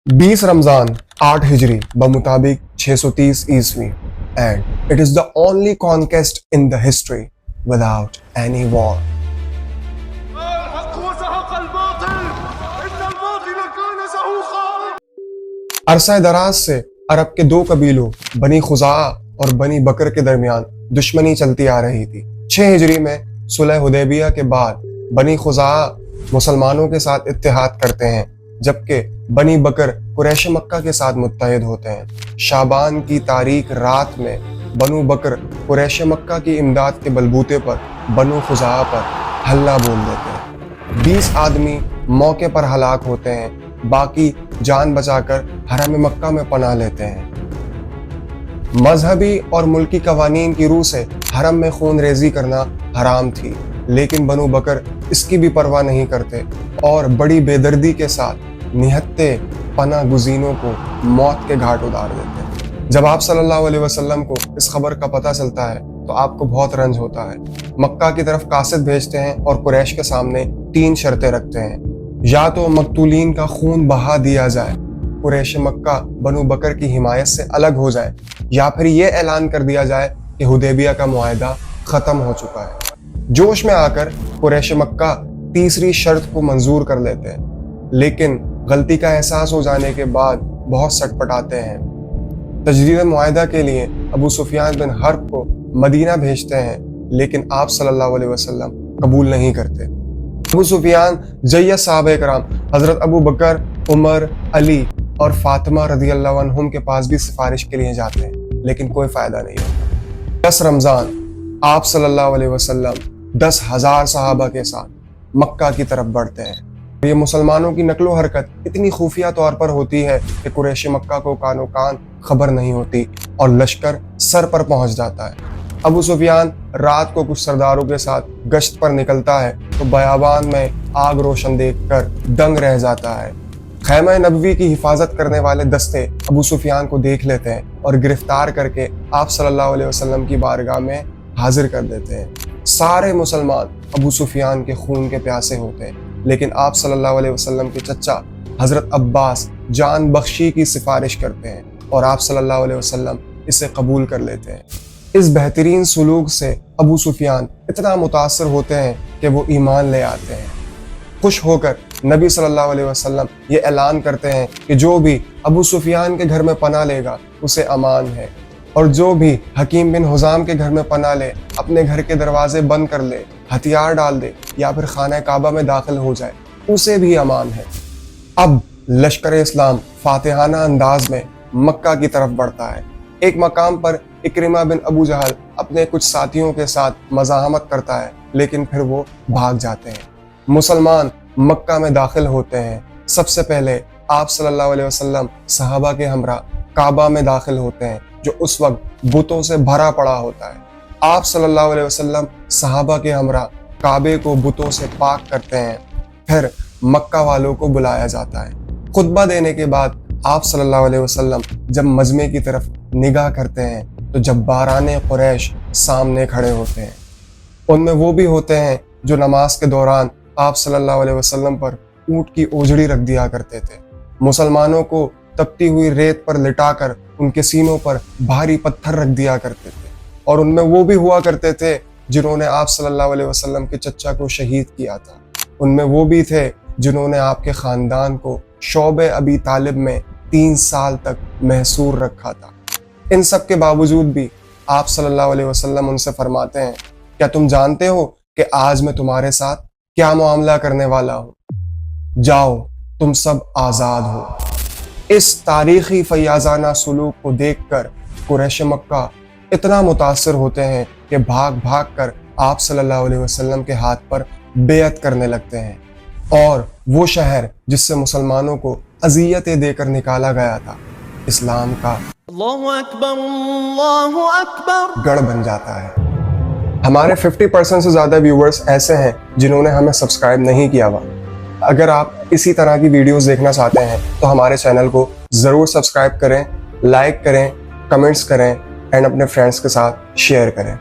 20 रमजान 8 हिजरी बमुताबिक 630 ईस्वी and it is the only conquest in the history without any war. अरसा दराज से अरब के दो कबीलों बनी खुज़ा और बनी बकर के दरमियान दुश्मनी चलती आ रही थी। 6 हिजरी में सुलह हुदैबिया के बाद बनी खुज़ा मुसलमानों के साथ इत्तेहाद करते हैं, जबकि बनी बकर कुरैश मक्का के साथ मुत्तहिद होते हैं। शाबान की तारीख रात में बनु बकर कुरैश मक्का की इमदाद के बलबूते पर बनु खुज़ा पर हल्ला बोल देते हैं। 20 आदमी मौके पर हलाक होते हैं, बाकी जान बचाकर हरम मक्का में पनाह लेते हैं। मजहबी और मुल्की कवानीन की रूह से हरम में खून रेजी करना हराम थी, लेकिन बनु बकर इसकी भी परवाह नहीं करते और बड़ी बेदर्दी के साथ निहत्ते पना गुजीनों को मौत के घाट उतार देते हैं। जब आप सल्लल्लाहु अलैहि वसल्लम को इस खबर का पता चलता है तो आपको बहुत रंज होता है। मक्का की तरफ कासिद भेजते हैं और कुरैश के सामने 3 शर्तें रखते हैं। या तो मकतूलीन का खून बहा दिया जाए, कुरैश मक्का बनु बकर की हिमायत से अलग हो जाए, या फिर ये ऐलान कर दिया जाए कि हुदैबिया का मुआहदा खत्म हो चुका है। जोश में आकर कुरैश मक्का तीसरी शर्त को मंजूर कर लेते हैं, लेकिन गलती का एहसास हो जाने के बाद बहुत सटपटाते हैं। तजदीद मुआहदा के लिए अबू सुफियान बिन हर्ब को मदीना भेजते हैं, लेकिन आप सल्लल्लाहु अलैहि वसल्लम कबूल नहीं करते। अबू सुफियान जय्यद साहबे कराम हजरत अबू बकर, उमर, अली और फातिमा रदियल्लाहु अन्हुम के पास भी सिफारिश के लिए जाते हैं, लेकिन कोई फायदा नहीं होता। 10 रमजान आप सल्लल्लाहु अलैहि वसल्लम 10,000 सहाबा के साथ मक्का की तरफ बढ़ते हैं। ये मुसलमानों की नकलो हरकत इतनी खुफिया तौर पर होती है कि कुरैश मक्का को कानो कान खबर नहीं होती और लश्कर सर पर पहुंच जाता है। अबू सुफियान रात को कुछ सरदारों के साथ गश्त पर निकलता है तो बयाबान में आग रोशन देखकर दंग रह जाता है। खैमा नबवी की हिफाजत करने वाले दस्ते अबू सुफियान को देख लेते हैं और गिरफ्तार करके आप सल्लल्लाहु अलैहि वसल्लम की बारगाह में हाजिर कर देते हैं। सारे मुसलमान अबू सुफियान के खून के प्यासे होते हैं, लेकिन आप सल्लल्लाहु अलैहि वसल्लम के चचा हजरत अब्बास जान बख्शी की सिफारिश करते हैं और आप सल्लल्लाहु अलैहि वसल्लम इसे कबूल कर लेते हैं। इस बेहतरीन सुलूक से अबू सुफियान इतना मुतासर होते हैं कि वो ईमान ले आते हैं। खुश होकर नबी सल्लल्लाहु अलैहि वसल्लम ये ऐलान करते हैं कि जो भी अबू सुफियान के घर में पनाह लेगा उसे अमान है, और जो भी हकीम बिन हुजाम के घर में पनाह ले, अपने घर के दरवाजे बंद कर ले, हथियार डाल दे या फिर खाना काबा में दाखिल हो जाए, उसे भी अमान है। अब लश्कर इस्लाम फातिहाना अंदाज में मक्का की तरफ बढ़ता है। एक मकाम पर इक्रिमा बिन अबू जहल अपने कुछ साथियों के साथ मज़ाहमत करता है, लेकिन फिर वो भाग जाते हैं। मुसलमान मक्का में दाखिल होते हैं। सबसे पहले आप सल्लल्लाहु अलैहि वसल्लम सहाबा के हमरा काबा में दाखिल होते हैं, जो उस वक्त बुतों से भरा पड़ा होता है। आप सल्लल्लाहु अलैहि वसल्लम सहाबा के हमरा काबे को बुतों से पाक करते हैं। फिर मक्का वालों को बुलाया जाता है। खुतबा देने के बाद आप सल्लल्लाहु अलैहि वसल्लम जब मजमे की तरफ निगाह करते हैं तो जब्बाराने कुरैश सामने खड़े होते हैं। उनमें वो भी होते हैं जो नमाज के दौरान आप सल्लल्लाहु अलैहि वसल्लम पर ऊंट की ओझड़ी रख दिया करते थे। मुसलमानों को तपती हुई रेत पर लिटाकर उनके सीनों पर भारी पत्थर रख दिया करते थे। और उनमें वो भी हुआ करते थे जिन्होंने आप सल्लल्लाहु अलैहि वसल्लम के चचा को शहीद किया था। उनमें वो भी थे जिन्होंने आपके ख़ानदान को शोबे अबी तालिब में 3 साल तक महसूर रखा था। इन सब के बावजूद भी आप सल्लल्लाहु अलैहि वसल्लम उनसे फरमाते हैं, क्या तुम जानते हो कि आज मैं तुम्हारे साथ क्या मामला करने वाला हूँ? जाओ, तुम सब आज़ाद हो। इस तारीखी फयाजाना सुलूक को देखकर कुरैश मक्का इतना मुतासर होते हैं कि भाग भाग कर आप सल्लल्लाहु अलैहि वसल्लम के हाथ पर बेअत करने लगते हैं, और वो शहर जिससे मुसलमानों को अज़ियतें देकर निकाला गया था, इस्लाम का अल्लाहु अकबर गढ़ बन जाता है। हमारे 50% से ज़्यादा व्यूवर्स ऐसे हैं जिन्होंने हमें सब्सक्राइब नहीं किया हुआ। अगर आप इसी तरह की वीडियोस देखना चाहते हैं तो हमारे चैनल को ज़रूर सब्सक्राइब करें, लाइक करें, कमेंट्स करें एंड अपने फ्रेंड्स के साथ शेयर करें।